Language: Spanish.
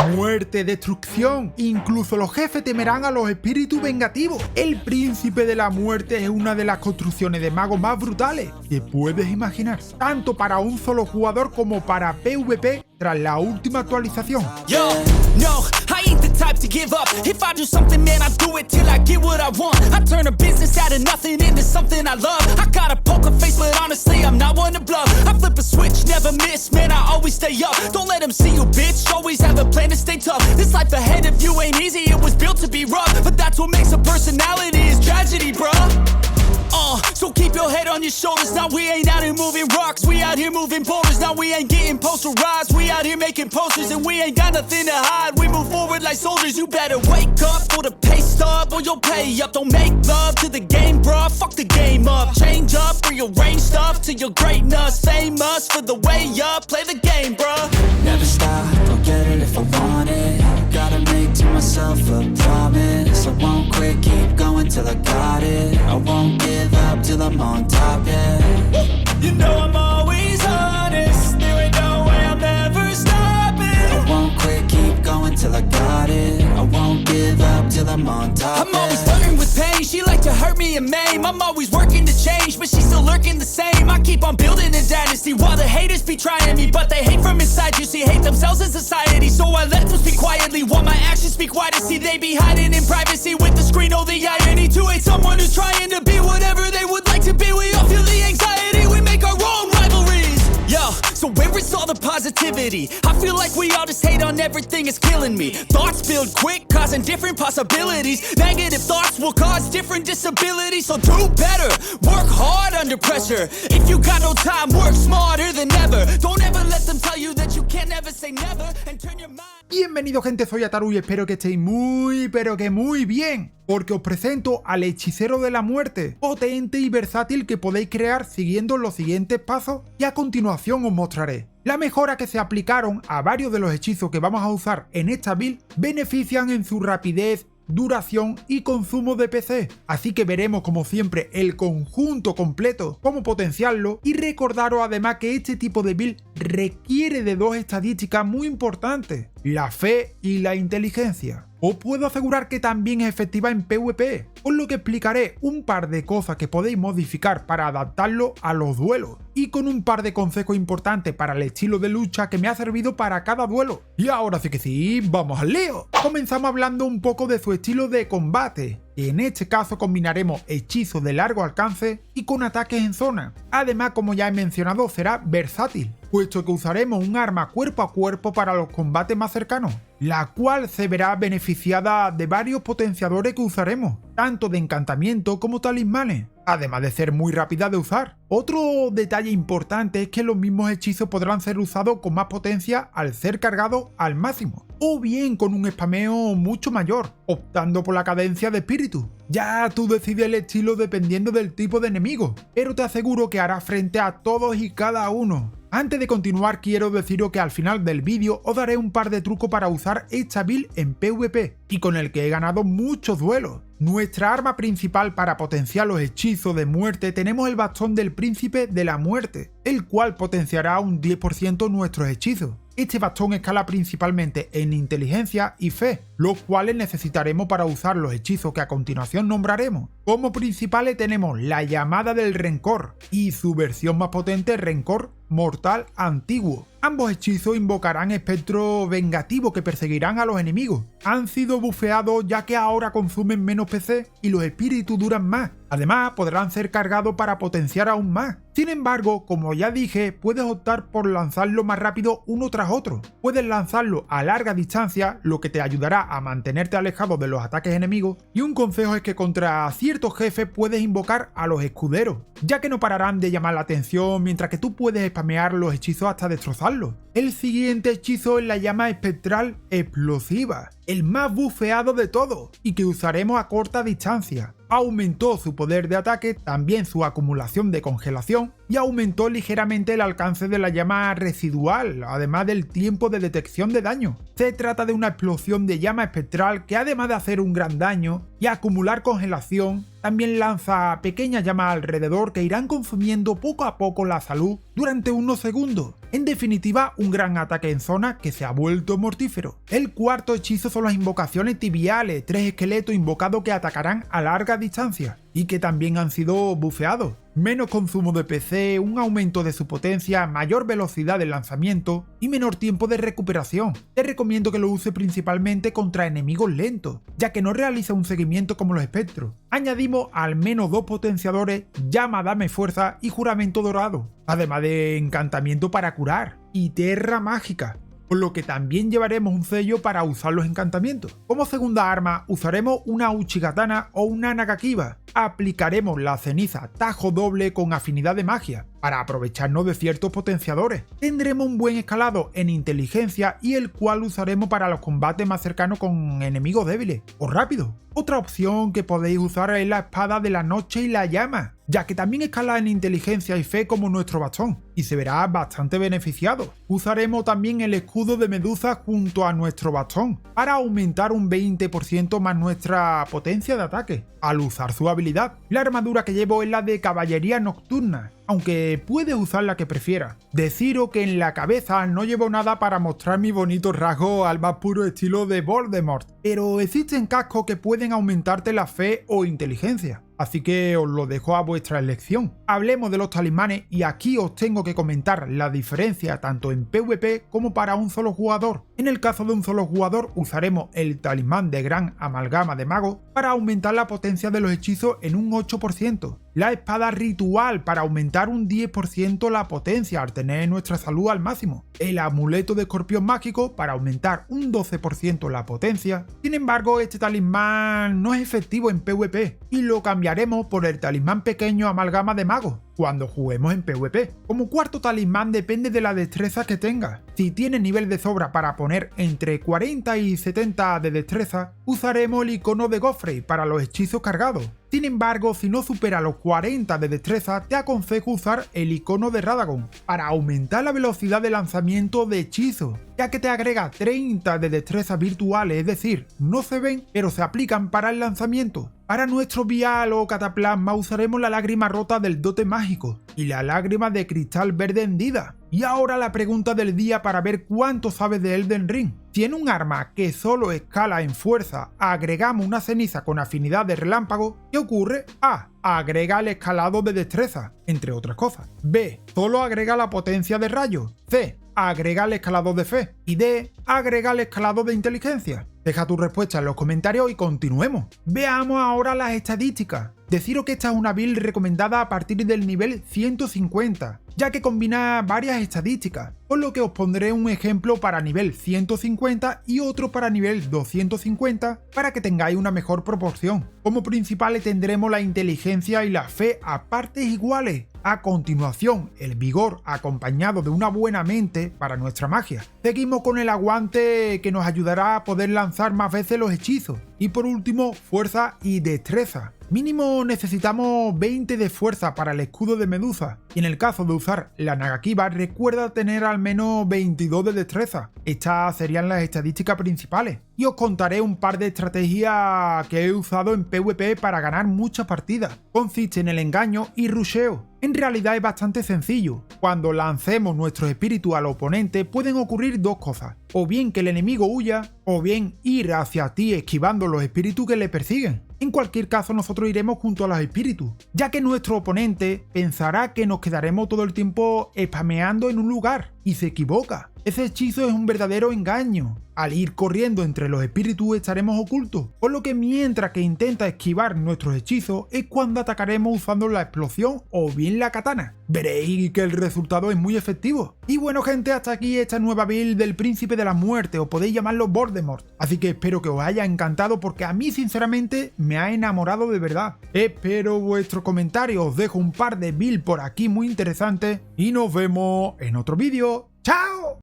muerte, destrucción. Incluso los jefes temerán a los espíritus vengativos. El príncipe de la muerte es una de las construcciones de magos más brutales que puedes imaginar, tanto para un solo jugador como para PvP tras la última actualización. Yo, no, I ain't the type to give up. If I do something, man, I do it till I get what I want. I turn a business out of nothing into something I love. I got a poker face, but honestly, I'm not one to bluff. I flip a switch, never miss, man, I always stay up. Don't let them see you, bitch, always have a plan to stay tough. This life ahead of you ain't easy, it was built to be rough. But that's what makes a personality, is tragedy, bruh. So keep your head on your shoulders. Now we ain't out here moving rocks, we out here moving boulders. Now we ain't getting posterized, we out here making posters. And we ain't got nothing to hide, we move forward like soldiers. You better wake up for the pay stub, or you'll pay up. Don't make love to the game, bruh, fuck the game up. Change up, rearrange stuff to your greatness. Famous for the way up, play the game, bruh. Never stop, don't get it if I want it. Gotta make to myself a promise. I won't quit, keep going till I got it. I won't give up till I'm on top, yeah. You know I'm always honest, there ain't no way I'm ever stopping. I won't quit, keep going till I got it. I won't give up till I'm on top, I'm always flirting with pain, she like to hurt me and maim. I'm always working to change, but she's still lurking the same. I keep on building a dynasty while the haters be trying me. But they hate from inside, you see, hate themselves in society. So I let them speak quietly while my actions speak wider. See, they be hiding in privacy with the screen, oh the irony. To hate someone who's trying to be whatever they would like to be. We all feel the anxiety, we make our own rivalries. Yo, so where is all the positivity? I feel like we all just hate on everything, it's killing me. Thoughts build quick, causing different possibilities. Negative thoughts will cause different disabilities. So do better, work hard under pressure. If you got no time, work smarter than ever. Don't ever let them tell you that you can't never say never. And turn your mind. Bienvenido, gente, soy Ataru y espero que estéis muy, pero que muy bien, porque os presento al hechicero de la muerte, potente y versátil que podéis crear siguiendo los siguientes pasos y a continuación os mostraré. La mejora que se aplicaron a varios de los hechizos que vamos a usar en esta build benefician en su rapidez, duración y consumo de PC, así que veremos como siempre el conjunto completo, cómo potenciarlo, y recordaros además que este tipo de build requiere de dos estadísticas muy importantes, la fe y la inteligencia. Os puedo asegurar que también es efectiva en PvP, por lo que explicaré un par de cosas que podéis modificar para adaptarlo a los duelos, y con un par de consejos importantes para el estilo de lucha que me ha servido para cada duelo. Y ahora sí que sí, ¡vamos al lío! Comenzamos hablando un poco de su estilo de combate. En este caso combinaremos hechizos de largo alcance y con ataques en zona. Además, como ya he mencionado, será versátil, puesto que usaremos un arma cuerpo a cuerpo para los combates más cercanos, la cual se verá beneficiada de varios potenciadores que usaremos, tanto de encantamiento como talismanes, además de ser muy rápida de usar. Otro detalle importante es que los mismos hechizos podrán ser usados con más potencia al ser cargados al máximo, o bien con un spameo mucho mayor, optando por la cadencia de espíritu. Ya tú decides el estilo dependiendo del tipo de enemigo, pero te aseguro que hará frente a todos y cada uno. Antes de continuar, quiero deciros que al final del vídeo os daré un par de trucos para usar esta build en PvP, y con el que he ganado muchos duelos. Nuestra arma principal para potenciar los hechizos de muerte tenemos el bastón del príncipe de la muerte, el cual potenciará un 10% nuestros hechizos. Este bastón escala principalmente en inteligencia y fe, los cuales necesitaremos para usar los hechizos que a continuación nombraremos. Como principales tenemos la llamada del rencor y su versión más potente, rencor mortal antiguo. Ambos hechizos invocarán espectros vengativos que perseguirán a los enemigos. Han sido bufeados ya que ahora consumen menos PC y los espíritus duran más. Además, podrán ser cargados para potenciar aún más. Sin embargo, como ya dije, puedes optar por lanzarlo más rápido uno tras otro. Puedes lanzarlo a larga distancia, lo que te ayudará a mantenerte alejado de los ataques enemigos. Y un consejo es que contra ciertos jefes puedes invocar a los escuderos, ya que no pararán de llamar la atención mientras que tú puedes spamear los hechizos hasta destrozarlos. El siguiente hechizo es la llama espectral explosiva, el más bufeado de todos y que usaremos a corta distancia. Aumentó su poder de ataque, también su acumulación de congelación y aumentó ligeramente el alcance de la llama residual, además del tiempo de detección de daño. Se trata de una explosión de llama espectral que además de hacer un gran daño y acumular congelación, también lanza pequeñas llamas alrededor que irán consumiendo poco a poco la salud durante unos segundos. En definitiva, un gran ataque en zona que se ha vuelto mortífero. El cuarto hechizo son las invocaciones tibiales, 3 esqueletos invocados que atacarán a larga distancia y que también han sido bufeados. Menos consumo de PC, un aumento de su potencia, mayor velocidad de lanzamiento y menor tiempo de recuperación. Te recomiendo que lo use principalmente contra enemigos lentos, ya que no realiza un seguimiento como los espectros. Añadimos al menos 2 potenciadores, llama dame fuerza y juramento dorado, además de encantamiento para curar y tierra mágica, por lo que también llevaremos un sello para usar los encantamientos. Como segunda arma usaremos una Uchigatana o una Nagakiba. Aplicaremos la ceniza tajo doble con afinidad de magia para aprovecharnos de ciertos potenciadores. Tendremos un buen escalado en inteligencia y el cual usaremos para los combates más cercanos con enemigos débiles o rápidos. Otra opción que podéis usar es la espada de la noche y la llama, ya que también escala en inteligencia y fe como nuestro bastón y se verá bastante beneficiado. Usaremos también el escudo de Medusa junto a nuestro bastón para aumentar un 20% más nuestra potencia de ataque al usar su habilidad. La armadura que llevo es la de caballería nocturna, aunque puedes usar la que prefieras. Deciros que en la cabeza no llevo nada para mostrar mi bonito rasgo al más puro estilo de Voldemort, pero existen cascos que pueden aumentarte la fe o inteligencia, así que os lo dejo a vuestra elección. Hablemos de los talismanes y aquí os tengo que comentar la diferencia tanto en PvP como para un solo jugador. En el caso de un solo jugador usaremos el talismán de gran amalgama de mago para aumentar la potencia de los hechizos en un 8%. La espada ritual para aumentar un 10% la potencia al tener nuestra salud al máximo. El amuleto de escorpión mágico para aumentar un 12% la potencia. Sin embargo, este talismán no es efectivo en PvP y lo cambiaremos por el talismán pequeño amalgama de mago cuando juguemos en PvP. Como cuarto talismán depende de la destreza que tengas. Si tienes nivel de sobra para poner entre 40 y 70 de destreza, usaremos el icono de Godfrey para los hechizos cargados. Sin embargo, si no supera los 40 de destreza, te aconsejo usar el icono de Radagon para aumentar la velocidad de lanzamiento de hechizos, ya que te agrega 30 de destreza virtuales, es decir, no se ven, pero se aplican para el lanzamiento. Para nuestro vial o cataplasma usaremos la lágrima rota del dote mágico y la lágrima de cristal verde hendida. Y ahora la pregunta del día para ver cuánto sabes de Elden Ring. Si en un arma que solo escala en fuerza agregamos una ceniza con afinidad de relámpago, ¿qué ocurre? A. Agrega el escalado de destreza, entre otras cosas. B. Solo agrega la potencia de rayo. C. Agrega el escalado de fe. Y D. Agrega el escalado de inteligencia. Deja tu respuesta en los comentarios y continuemos. Veamos ahora las estadísticas. Deciros que esta es una build recomendada a partir del nivel 150, ya que combina varias estadísticas, por lo que os pondré un ejemplo para nivel 150 y otro para nivel 250 para que tengáis una mejor proporción. Como principales tendremos la inteligencia y la fe a partes iguales. A continuación, el vigor acompañado de una buena mente para nuestra magia. Seguimos con el aguante que nos ayudará a poder lanzar más veces los hechizos. Y por último, fuerza y destreza. Mínimo necesitamos 20 de fuerza para el escudo de Medusa, y en el caso de usar la Nagakiba recuerda tener al menos 22 de destreza. Estas serían las estadísticas principales. Y os contaré un par de estrategias que he usado en PvP para ganar muchas partidas. Consiste en el engaño y rusheo. En realidad es bastante sencillo. Cuando lancemos nuestro espíritu al oponente pueden ocurrir dos cosas. O bien que el enemigo huya, o bien ir hacia ti esquivando los espíritus que le persiguen. En cualquier caso nosotros iremos junto a los espíritus, ya que nuestro oponente pensará que nos quedaremos todo el tiempo spameando en un lugar, y se equivoca. Ese hechizo es un verdadero engaño. Al ir corriendo entre los espíritus estaremos ocultos, por lo que mientras que intenta esquivar nuestros hechizos es cuando atacaremos usando la explosión o bien la katana. Veréis que el resultado es muy efectivo. Y bueno gente, hasta aquí esta nueva build del Príncipe de la Muerte, o podéis llamarlo Voldemort. Así que espero que os haya encantado porque a mí sinceramente me ha enamorado de verdad. Espero vuestros comentarios, os dejo un par de builds por aquí muy interesantes y nos vemos en otro vídeo. ¡Chao!